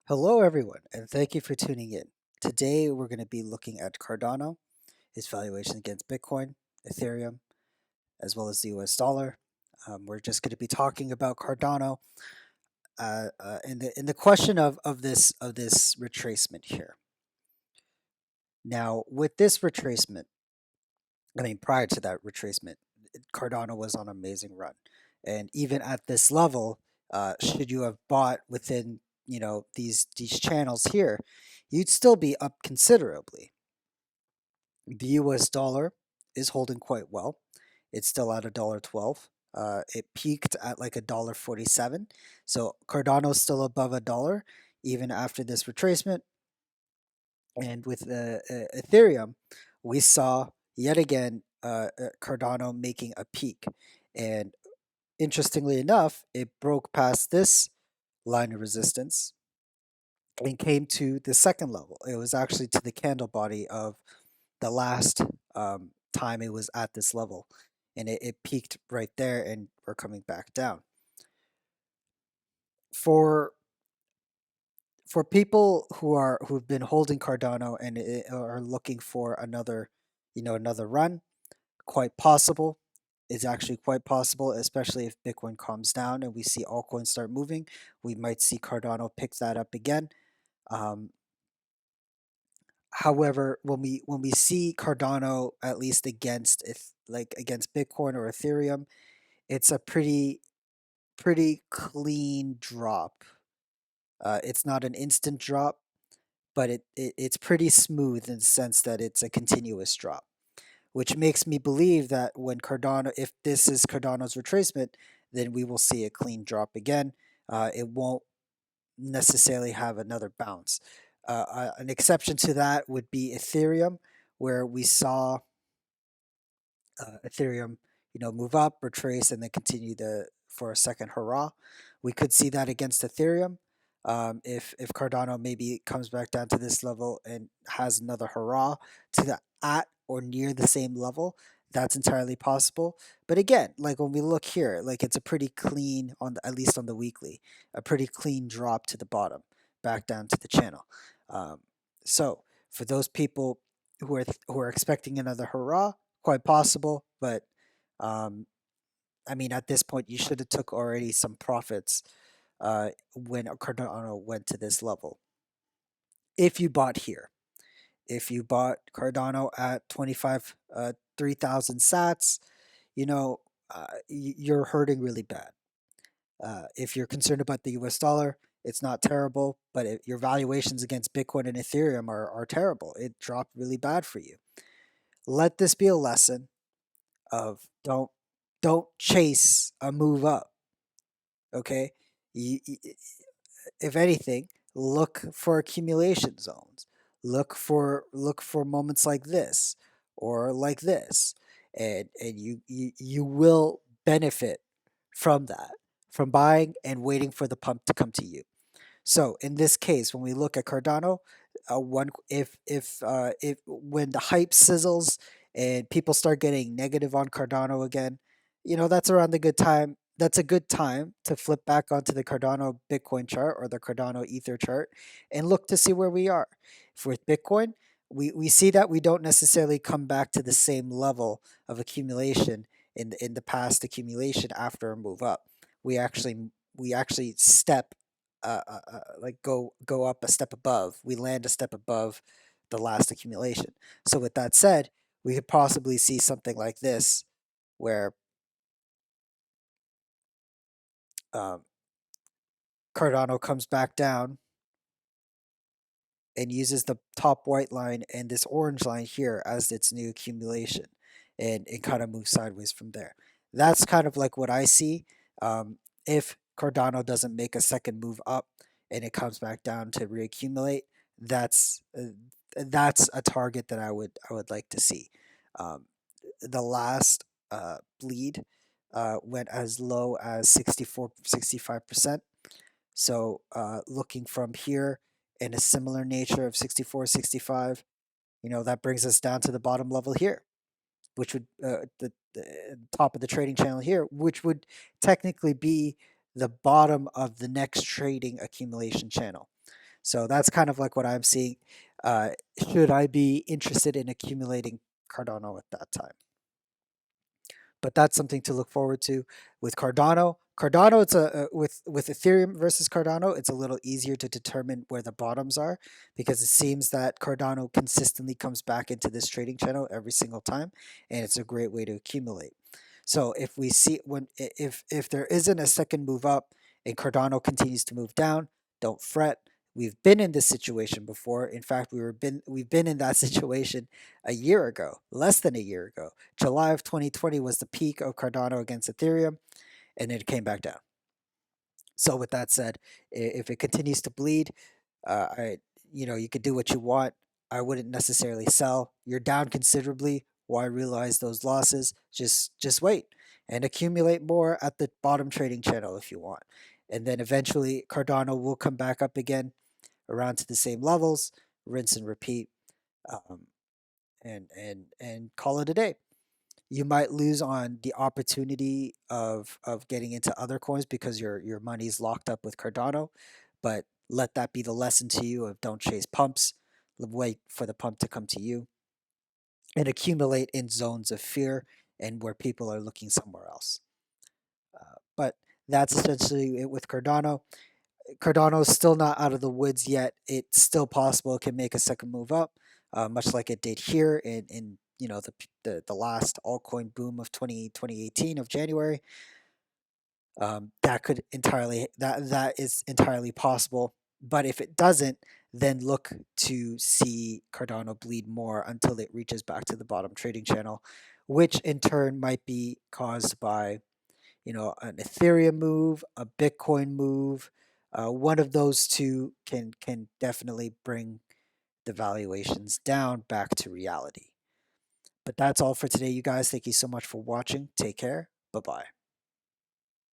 Hello, everyone, and thank you for tuning in. Today, we're going to be looking at Cardano, its valuation against Bitcoin, Ethereum, as well as the US dollar. We're just going to be talking about Cardano in the question of this retracement here. Now, with this retracement, prior to that retracement, Cardano was on an amazing run, and even at this level, should you have bought within these channels here, you'd still be up considerably. The US dollar is holding quite well. It's still at $1.12. It peaked at like $1.47. So Cardano's still above $1 even after this retracement. And with Ethereum, we saw yet again Cardano making a peak. And interestingly enough, it broke past this line of resistance and came to the second level. It was actually to the candle body of the last time it was at this level, and it peaked right there, and we're coming back down. For people who've been holding Cardano and are looking for another run, quite possible. It's actually quite possible, especially if Bitcoin calms down and we see altcoins start moving. We might see Cardano pick that up again. Um, However, when we see Cardano, at least against if like against Bitcoin or Ethereum, it's a pretty clean drop. It's not an instant drop, but it's pretty smooth in the sense that it's a continuous drop, which makes me believe that when Cardano, if this is Cardano's retracement, then we will see a clean drop again. It won't necessarily have another bounce. An exception to that would be Ethereum, where we saw Ethereum, move up, retrace, and then continue for a second hurrah. We could see that against Ethereum. If Cardano maybe comes back down to this level and has another hurrah to the at or near the same level, that's entirely possible. But again, like when we look here, like it's a pretty clean at least on the weekly, a pretty clean drop to the bottom, back down to the channel. Um, so for those people who are expecting another hurrah, quite possible, but um, at this point, you should have took already some profits when Cardano went to this level. If you bought here, if you bought Cardano at 3,000 sats, you're hurting really bad. If you're concerned about the US dollar, it's not terrible, but your valuations against Bitcoin and Ethereum are terrible. It dropped really bad for you. Let this be a lesson of don't chase a move up. Okay, if anything, look for accumulation zones. Look for moments like this or like this, and you will benefit from that, from buying and waiting for the pump to come to you. So in this case, when we look at Cardano, one if when the hype sizzles and people start getting negative on Cardano again, that's around the good time. That's a good time to flip back onto the Cardano Bitcoin chart or the Cardano Ether chart and look to see where we are. For Bitcoin, we see that we don't necessarily come back to the same level of accumulation in the past accumulation after a move up. We actually step like go up a step above. We land a step above the last accumulation. So with that said, we could possibly see something like this, where um, Cardano comes back down and uses the top white line and this orange line here as its new accumulation, and it kind of moves sideways from there. That's kind of like what I see. If Cardano doesn't make a second move up and it comes back down to reaccumulate, that's a target that I would like to see. Um, the last bleed went as low as 65%. So looking from here in a similar nature of 64, 65, that brings us down to the bottom level here, which would the top of the trading channel here, which would technically be the bottom of the next trading accumulation channel. So that's kind of like what I'm seeing. Uh, should I be interested in accumulating Cardano at that time? But that's something to look forward to with Cardano. Cardano, it's with Ethereum versus Cardano, it's a little easier to determine where the bottoms are because it seems that Cardano consistently comes back into this trading channel every single time, and it's a great way to accumulate. So if we see when if there isn't a second move up and Cardano continues to move down, don't fret. We've been in this situation before. In fact, we've been in that situation a year ago, less than a year ago. July of 2020 was the peak of Cardano against Ethereum, and it came back down. So with that said, if it continues to bleed, I you could do what you want. I wouldn't necessarily sell. You're down considerably. Why realize those losses? Just wait and accumulate more at the bottom trading channel if you want. And then eventually Cardano will come back up again around to the same levels, rinse and repeat, um, and call it a day. You might lose on the opportunity of getting into other coins because your money's locked up with Cardano, but let that be the lesson to you of don't chase pumps, wait for the pump to come to you, and accumulate in zones of fear and where people are looking somewhere else. But that's essentially it with Cardano. Cardano's still not out of the woods yet. It's still possible it can make a second move up, much like it did here in the last altcoin boom of 2018 of January. That is entirely possible. But if it doesn't, then look to see Cardano bleed more until it reaches back to the bottom trading channel, which in turn might be caused by an Ethereum move, a Bitcoin move. One of those two can definitely bring the valuations down back to reality. But that's all for today, you guys. Thank you so much for watching. Take care. Bye bye.